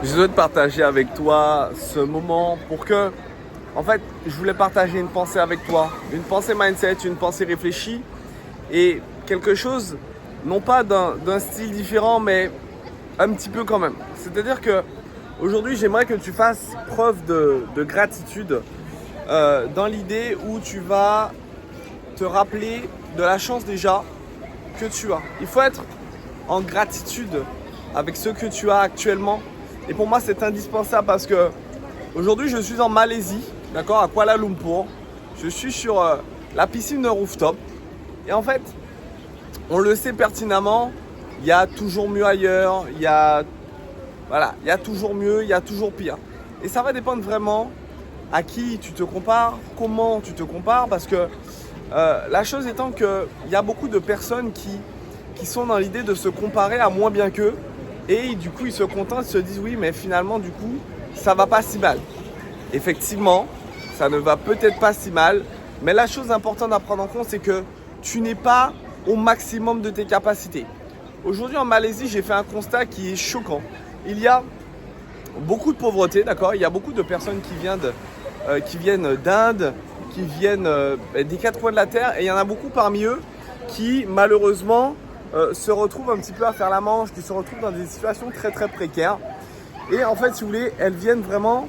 Je souhaite partager avec toi ce moment pour que, en fait, je voulais partager une pensée avec toi, une pensée mindset, une pensée réfléchie et quelque chose, non pas d'un style différent, mais un petit peu quand même. C'est-à-dire que aujourd'hui, j'aimerais que tu fasses preuve de gratitude dans l'idée où tu vas te rappeler de la chance déjà que tu as. Il faut être en gratitude avec ce que tu as actuellement. Et pour moi, c'est indispensable parce que aujourd'hui, je suis en Malaisie, d'accord, à Kuala Lumpur. Je suis sur la piscine de rooftop. Et en fait, on le sait pertinemment, il y a toujours mieux ailleurs. Il y a toujours mieux, il y a toujours pire. Et ça va dépendre vraiment à qui tu te compares, comment tu te compares, parce que la chose étant qu'il y a beaucoup de personnes qui sont dans l'idée de se comparer à moins bien qu'eux. Et du coup, ils se contentent, ils se disent oui, mais finalement, du coup, ça va pas si mal. Effectivement, ça ne va peut-être pas si mal. Mais la chose importante à prendre en compte, c'est que tu n'es pas au maximum de tes capacités. Aujourd'hui, en Malaisie, j'ai fait un constat qui est choquant. Il y a beaucoup de pauvreté, d'accord. Il y a beaucoup de personnes qui viennent d'Inde, qui viennent des quatre coins de la terre. Et il y en a beaucoup parmi eux qui, malheureusement, se retrouvent un petit peu à faire la manche, qui se retrouvent dans des situations très très précaires. Et en fait, si vous voulez, elles viennent vraiment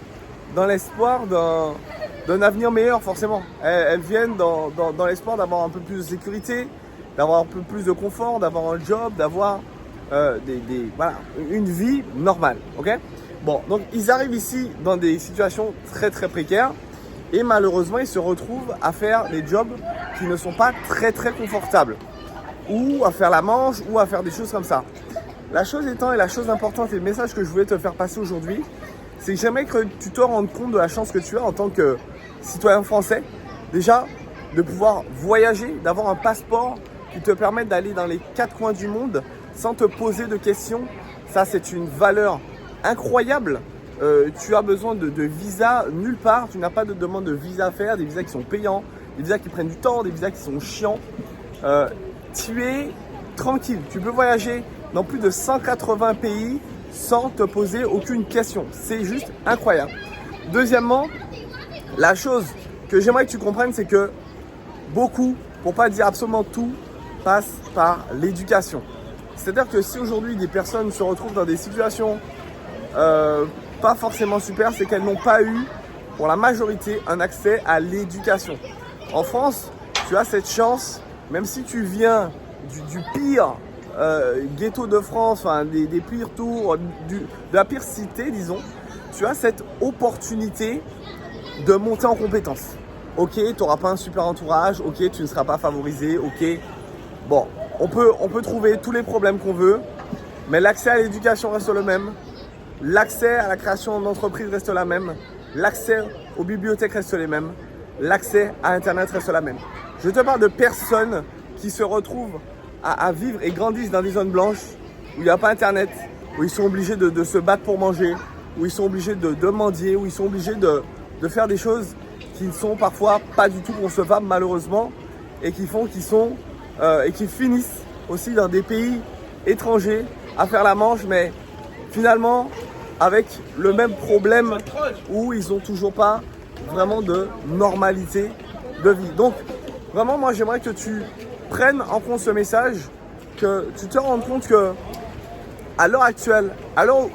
dans l'espoir d'un avenir meilleur, forcément. Elles viennent dans l'espoir d'avoir un peu plus de sécurité, d'avoir un peu plus de confort, d'avoir un job, d'avoir voilà, une vie normale. Ok ? Bon, donc ils arrivent ici dans des situations très très précaires et malheureusement, ils se retrouvent à faire des jobs qui ne sont pas très très confortables, ou à faire la manche, ou à faire des choses comme ça. La chose étant, et la chose importante, et le message que je voulais te faire passer aujourd'hui, c'est que j'aimerais que tu te rendes compte de la chance que tu as en tant que citoyen français. Déjà, de pouvoir voyager, d'avoir un passeport qui te permette d'aller dans les quatre coins du monde sans te poser de questions. Ça, c'est une valeur incroyable. Tu as besoin de visa nulle part. Tu n'as pas de demande de visa à faire, des visas qui sont payants, des visas qui prennent du temps, des visas qui sont chiants. Tu es tranquille, tu peux voyager dans plus de 180 pays sans te poser aucune question. C'est juste incroyable. Deuxièmement, la chose que j'aimerais que tu comprennes, c'est que beaucoup, pour pas dire absolument tout, passe par l'éducation. C'est-à-dire que si aujourd'hui des personnes se retrouvent dans des situations pas forcément super, c'est qu'elles n'ont pas eu, pour la majorité, un accès à l'éducation. En France, tu as cette chance. Même si tu viens du pire ghetto de France, enfin, des pires tours, de la pire cité, disons, tu as cette opportunité de monter en compétence. Ok, tu n'auras pas un super entourage, ok, tu ne seras pas favorisé, ok. Bon, on peut trouver tous les problèmes qu'on veut, mais l'accès à l'éducation reste le même, l'accès à la création d'entreprises reste la même, l'accès aux bibliothèques reste les mêmes, l'accès à Internet reste la même. Je te parle de personnes qui se retrouvent à vivre et grandissent dans des zones blanches où il n'y a pas Internet, où ils sont obligés de se battre pour manger, où ils sont obligés de mendier, où ils sont obligés de faire des choses qui ne sont parfois pas du tout concevables malheureusement et qui finissent aussi dans des pays étrangers à faire la manche, mais finalement avec le même problème où ils n'ont toujours pas vraiment de normalité de vie. Donc vraiment, moi j'aimerais que tu prennes en compte ce message, que tu te rendes compte que à l'heure actuelle, à l'heure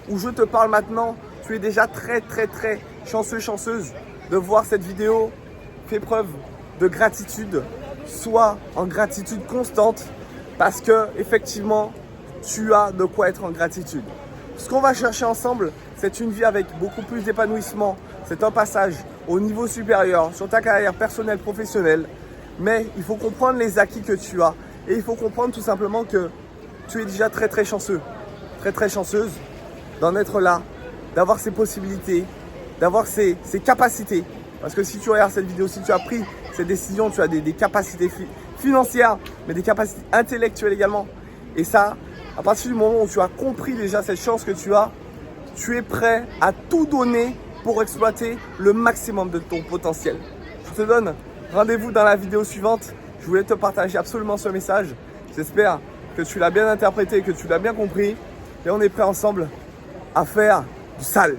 où je te parle maintenant, tu es déjà très très très chanceux, chanceuse de voir cette vidéo. Fais preuve de gratitude, sois en gratitude constante parce que effectivement tu as de quoi être en gratitude. Ce qu'on va chercher ensemble, c'est une vie avec beaucoup plus d'épanouissement. C'est un passage au niveau supérieur sur ta carrière personnelle, professionnelle. Mais il faut comprendre les acquis que tu as. Et il faut comprendre tout simplement que tu es déjà très très chanceux, très très chanceuse d'en être là, d'avoir ces possibilités, d'avoir ces capacités. Parce que si tu regardes cette vidéo, si tu as pris cette décision, tu as des capacités financières, mais des capacités intellectuelles également. Et ça, à partir du moment où tu as compris déjà cette chance que tu es prêt à tout donner pour exploiter le maximum de ton potentiel. Je te donne rendez-vous dans la vidéo suivante. Je voulais te partager absolument ce message. J'espère que tu l'as bien interprété, que tu l'as bien compris. Et on est prêt ensemble à faire du sale.